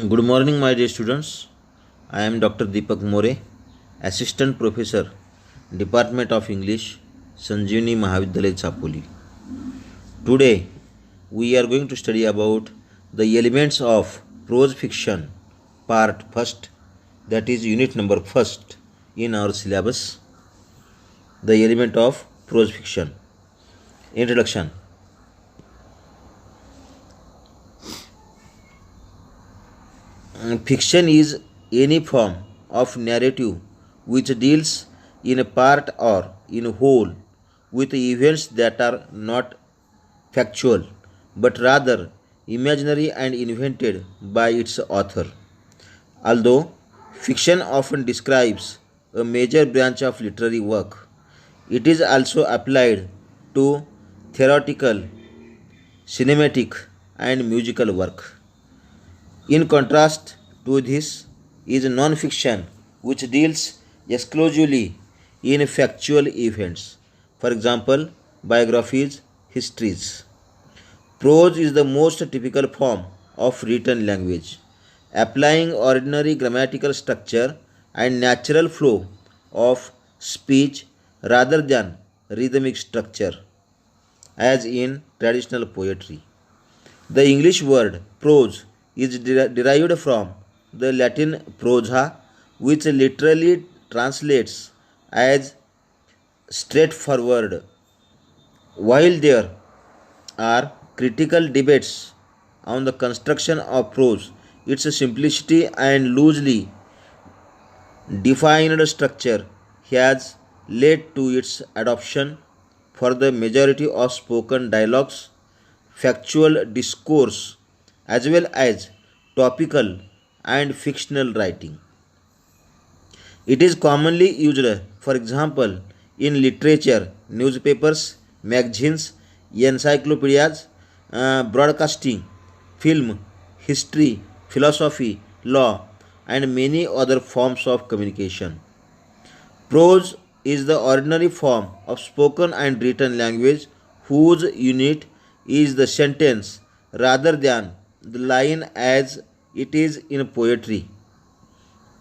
Good morning, my dear students. I am Dr. Deepak More, Assistant Professor, Department of English, Sanjeevanee Mahavidyalaya, Chapoli. Today, we are going to study about the elements of prose fiction, part first, that is unit number first in our syllabus. The element of prose fiction. Introduction. Fiction is any form of narrative which deals in a part or in a whole with events that are not factual but rather imaginary and invented by its author. Although fiction often describes a major branch of literary work, it is also applied to theatrical, cinematic, and musical work. In contrast to this is non-fiction, which deals exclusively in factual events, for example, biographies, histories. Prose is the most typical form of written language, applying ordinary grammatical structure and natural flow of speech rather than rhythmic structure, as in traditional poetry. The English word prose is derived from the Latin prosa, which literally translates as straightforward. While there are critical debates on the construction of prose, its simplicity and loosely defined structure has led to its adoption for the majority of spoken dialogues, factual discourse, as well as topical and fictional writing. It is commonly used, for example, in literature, newspapers, magazines, encyclopedias, broadcasting, film, history, philosophy, law, and many other forms of communication. Prose is the ordinary form of spoken and written language whose unit is the sentence rather than the line as it is in poetry.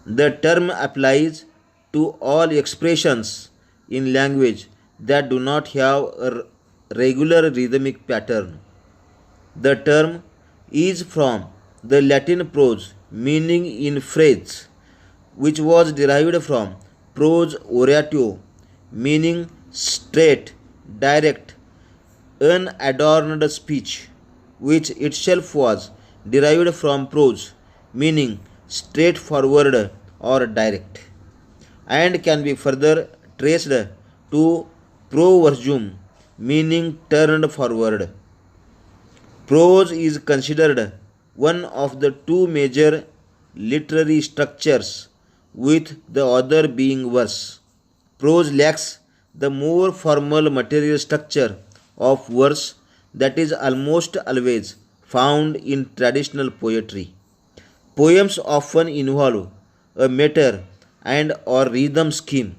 The term applies to all expressions in language that do not have a regular rhythmic pattern. The term is from the Latin prose, meaning in phrase, which was derived from prose oratio, meaning straight, direct, unadorned speech, which itself was derived from prose, meaning straightforward or direct, and can be further traced to proversum, meaning turned forward. Prose is considered one of the two major literary structures, with the other being verse. Prose lacks the more formal material structure of verse that is almost always found in traditional poetry. Poems often involve a meter and or rhythm scheme.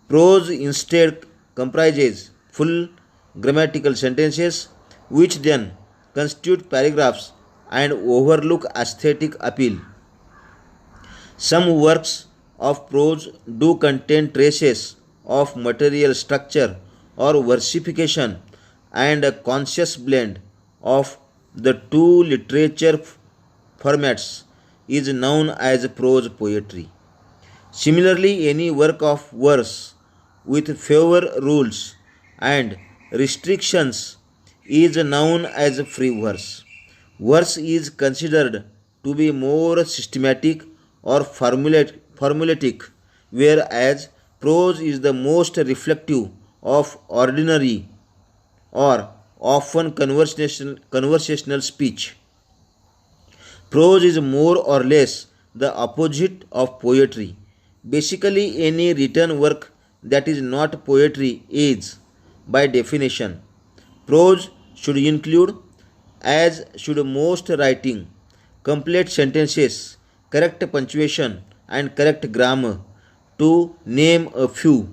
Prose instead comprises full grammatical sentences which then constitute paragraphs and overlook aesthetic appeal. Some works of prose do contain traces of material structure or versification, and a conscious blend of the two literature formats is known as prose poetry. Similarly, any work of verse with fewer rules and restrictions is known as free verse. Verse is considered to be more systematic or formulaic, whereas prose is the most reflective of ordinary or often conversational speech. Prose is more or less the opposite of poetry. Basically, any written work that is not poetry is, by definition, prose should include, as should most writing, complete sentences, correct punctuation, and correct grammar, to name a few.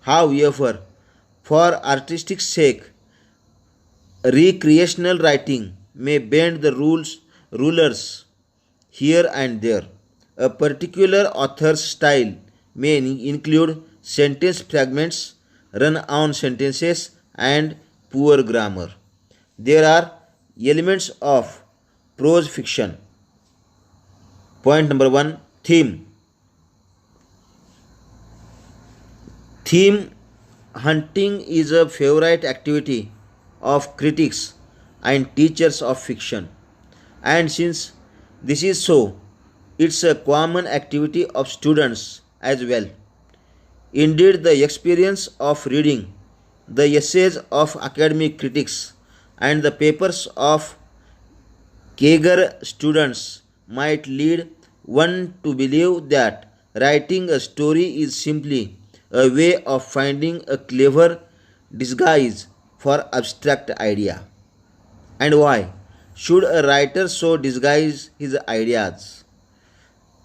However, for artistic sake, recreational writing may bend the rulers here and there. A particular author's style may include sentence fragments, run on sentences, and poor grammar. There are elements of prose fiction. Point number 1, theme. Theme hunting is a favorite activity of critics and teachers of fiction. And since this is so, it's a common activity of students as well. Indeed, the experience of reading the essays of academic critics and the papers of Kager students might lead one to believe that writing a story is simply a way of finding a clever disguise for abstract idea. And why should a writer so disguise his ideas?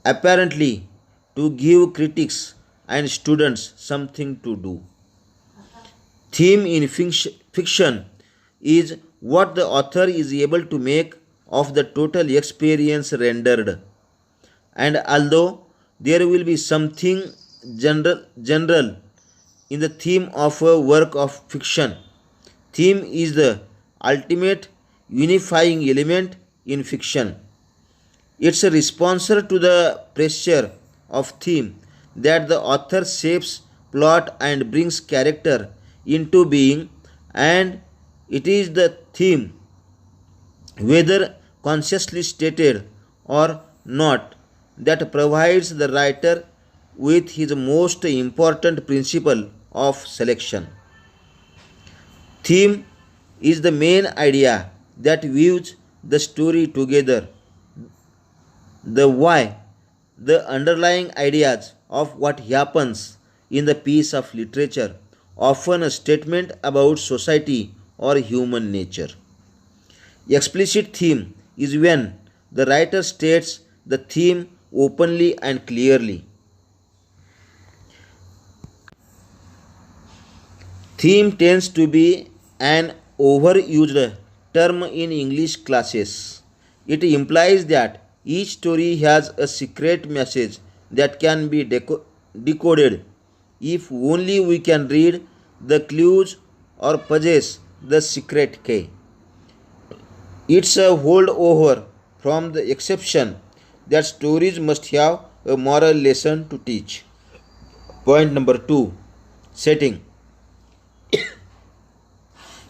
Apparently, to give critics and students something to do. Theme in fiction is what the author is able to make of the total experience rendered. And although there will be something general in the theme of a work of fiction, theme is the ultimate unifying element in fiction. It's a response to the pressure of theme that the author shapes plot and brings character into being, and it is the theme, whether consciously stated or not, that provides the writer with his most important principle of selection. Theme is the main idea that weaves the story together. The why, the underlying ideas of what happens in the piece of literature, often a statement about society or human nature. Explicit theme is when the writer states the theme openly and clearly. Theme tends to be an overused term in English classes. It implies that each story has a secret message that can be decoded if only we can read the clues or possess the secret key. It's a holdover from the exception that stories must have a moral lesson to teach. Point number 2, setting.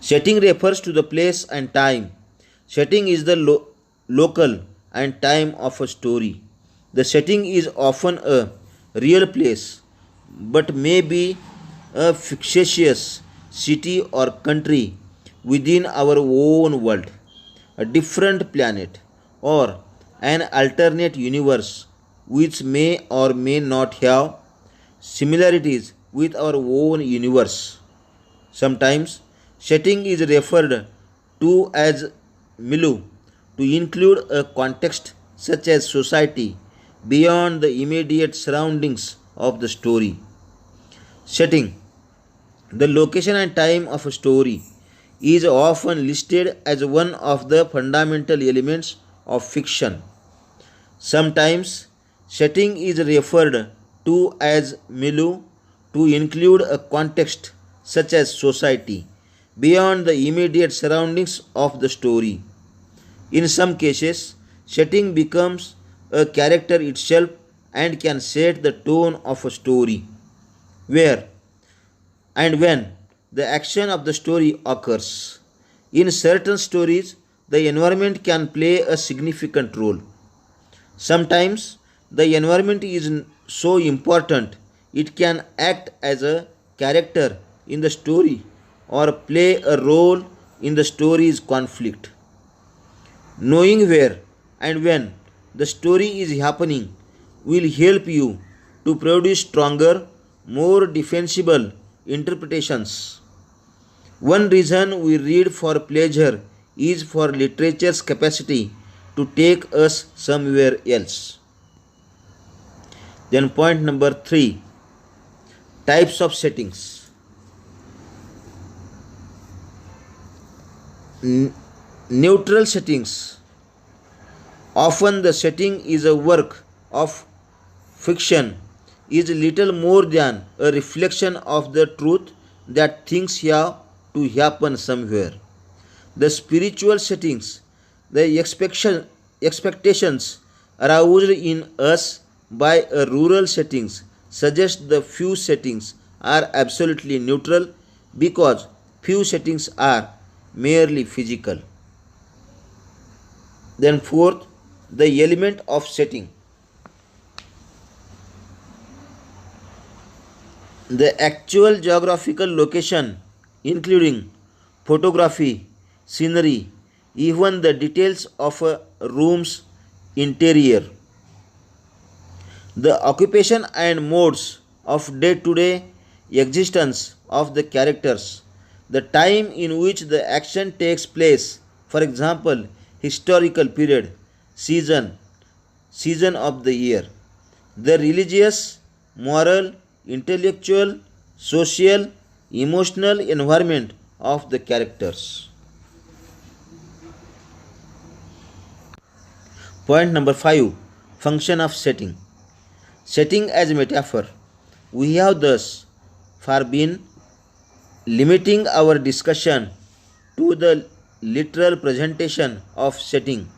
Setting refers to the place and time. Setting is the local and time of a story. The setting is often a real place, but may be a fictitious city or country within our own world, a different planet, or an alternate universe which may or may not have similarities with our own universe. Sometimes setting is referred to as milieu to include a context such as society beyond the immediate surroundings of the story. Setting, the location and time of a story, is often listed as one of the fundamental elements of fiction. Sometimes setting is referred to as milieu to include a context such as society beyond the immediate surroundings of the story. In some cases, setting becomes a character itself and can set the tone of a story. Where and when the action of the story occurs. In certain stories, the environment can play a significant role. Sometimes, the environment is so important it can act as a character in the story or play a role in the story's conflict. Knowing where and when the story is happening will help you to produce stronger, more defensible interpretations. One reason we read for pleasure is for literature's capacity to take us somewhere else. Then, point number 3, types of settings. Neutral settings. Often the setting is a work of fiction is little more than a reflection of the truth that things have to happen somewhere. The spiritual settings, the expectations aroused in us by a rural settings suggest the few settings are absolutely neutral because few settings are merely physical. Then fourth, the element of setting. The actual geographical location, including photography, scenery, even the details of a room's interior, the occupation and modes of day to day existence of the characters, the time in which the action takes place, for example, historical period, season, season of the year, the religious, moral, intellectual, social, emotional environment of the characters. Point number 5, function of setting. Setting as metaphor. We have thus far been limiting our discussion to the literal presentation of setting.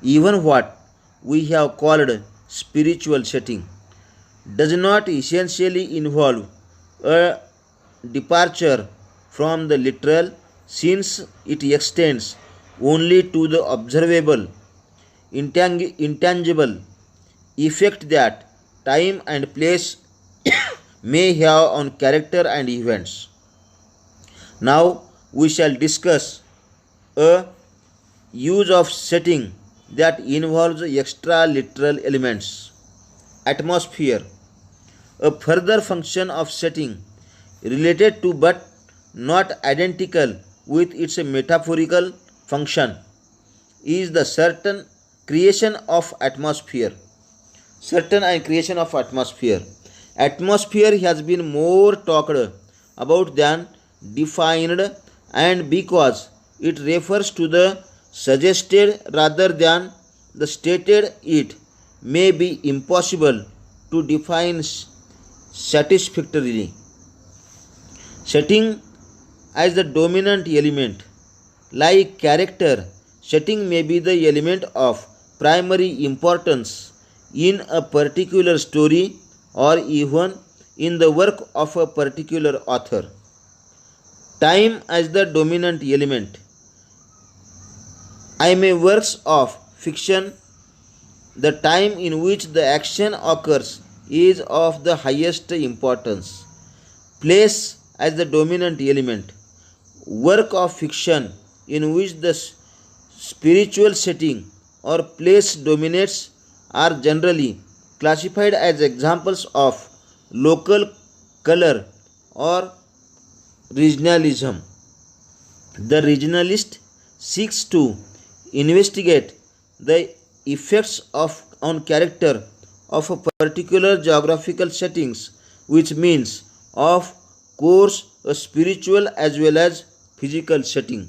Even what we have called spiritual setting does not essentially involve a departure from the literal, since it extends only to the observable, intangible effect that time and place may have on character and events. Now we shall discuss a use of setting that involves extra literal elements. Atmosphere, a further function of setting related to but not identical with its metaphorical function, is the certain creation of atmosphere. Certain and creation of atmosphere. Atmosphere has been more talked about than defined, and because it refers to the suggested rather than the stated, it may be impossible to define satisfactorily. Setting as the dominant element. Like character, setting may be the element of primary importance in a particular story or even in the work of a particular author. Time as the dominant element. I may works of fiction, the time in which the action occurs is of the highest importance. Place as the dominant element. Work of fiction in which the spiritual setting or place dominates are generally classified as examples of local color or regionalism. The regionalist seeks to investigate the effects of on character of a particular geographical settings, which means of course a spiritual as well as physical setting.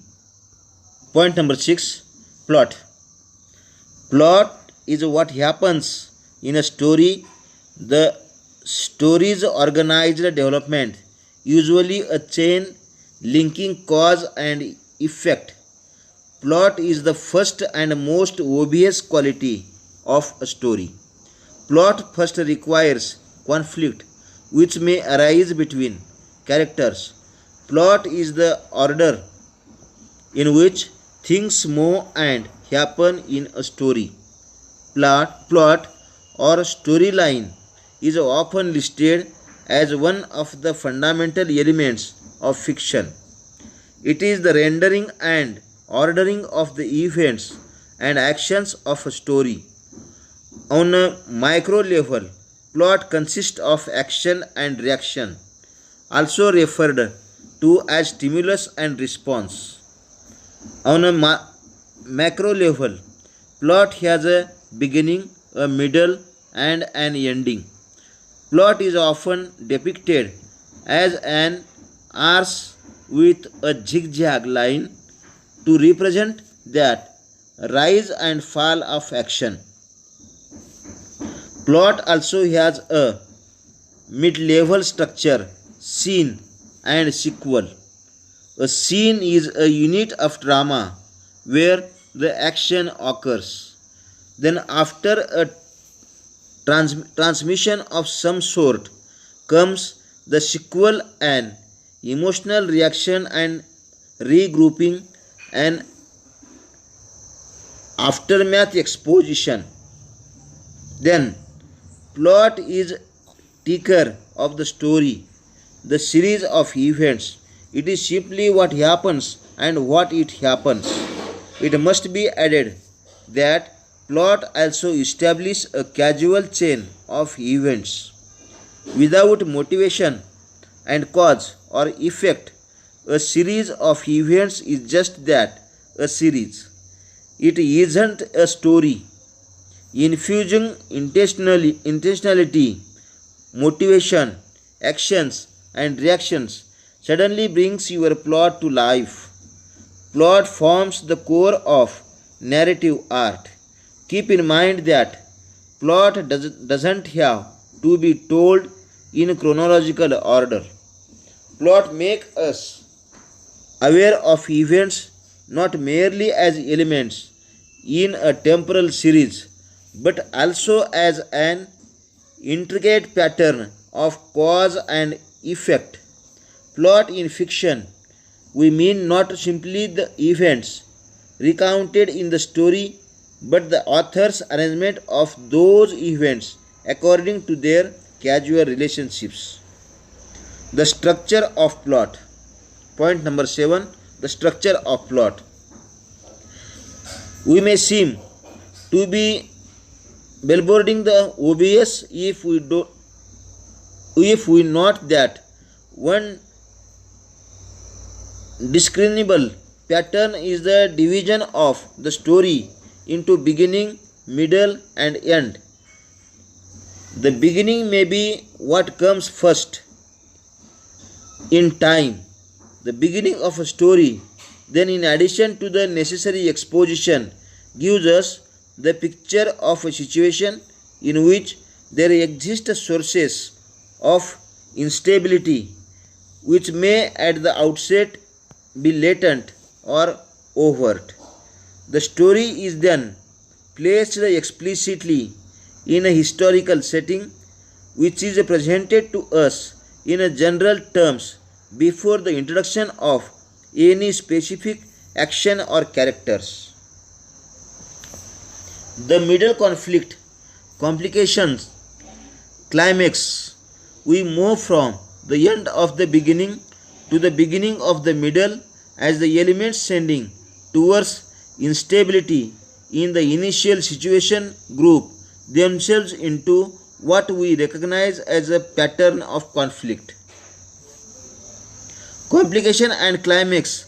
Point number 6, plot. Plot is what happens in a story. The story's organized development, usually a chain linking cause and effect. Plot is the first and most obvious quality of a story. Plot first requires conflict which may arise between characters. Plot is the order in which things move and happen in a story. Plot or storyline is often listed as one of the fundamental elements of fiction. It is the rendering and ordering of the events and actions of a story. On a micro level, plot consists of action and reaction, also referred to as stimulus and response. On a macro level, plot has a beginning, a middle, and an ending. Plot is often depicted as an arc with a zigzag line to represent that rise and fall of action. Plot also has a mid-level structure, scene and sequel. A scene is a unit of drama where the action occurs. Then after a transmission of some sort comes the sequel, an emotional reaction and regrouping, and aftermath exposition. Then plot is ticker of the story, the series of events. It is simply what happens and what it happens. It must be added that plot also establishes a causal chain of events. Without motivation and cause or effect, a series of events is just that, a series. It isn't a story. Infusing intentionality, motivation, actions, and reactions suddenly brings your plot to life. Plot forms the core of narrative art. Keep in mind that plot doesn't have to be told in chronological order. Plot make us aware of events not merely as elements in a temporal series but also as an intricate pattern of cause and effect. Plot in fiction, we mean not simply the events recounted in the story but the author's arrangement of those events according to their causal relationships. The structure of plot. Point number 7. The structure of plot. We may seem to be billboarding the obvious if we note that one discernible pattern is the division of the story into beginning, middle, and end. The beginning may be what comes first in time, the beginning of a story, then in addition to the necessary exposition, gives us the picture of a situation in which there exist sources of instability which may at the outset be latent or overt. The story is then placed explicitly in a historical setting which is presented to us in a general terms before the introduction of any specific action or characters. The middle conflict, complications, climax. We move from the end of the beginning to the beginning of the middle as the elements sending towards instability in the initial situation group themselves into what we recognize as a pattern of conflict. Complication and climax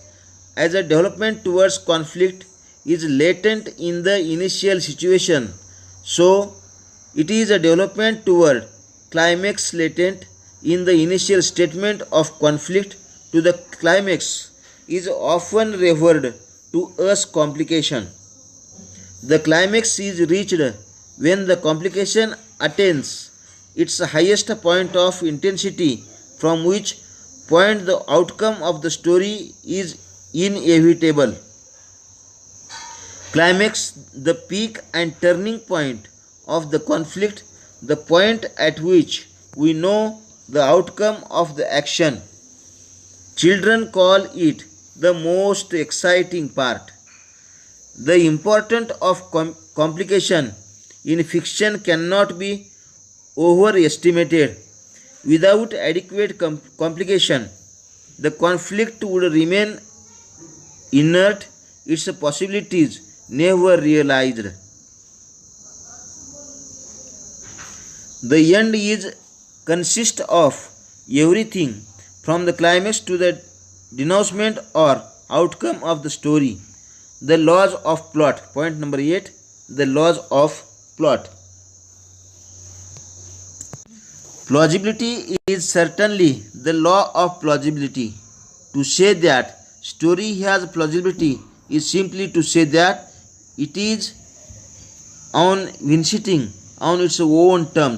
as a development towards conflict is latent in the initial situation, so it is a development toward climax latent in the initial statement of conflict to the climax is often referred to as complication. The climax is reached when the complication attains its highest point of intensity, from which point the outcome of the story is inevitable. Climax, the peak and turning point of the conflict, the point at which we know the outcome of the action. Children call it the most exciting part. The importance of complication in fiction cannot be overestimated. Without adequate complication, the conflict would remain inert, its possibilities never realized. The end is consists of everything from the climax to the denouncement or outcome of the story. The laws of plot. Point number 8. The laws of plot. Plausibility is certainly the law of plausibility. To say that story has plausibility is simply to say that It is on visiting on its own terms.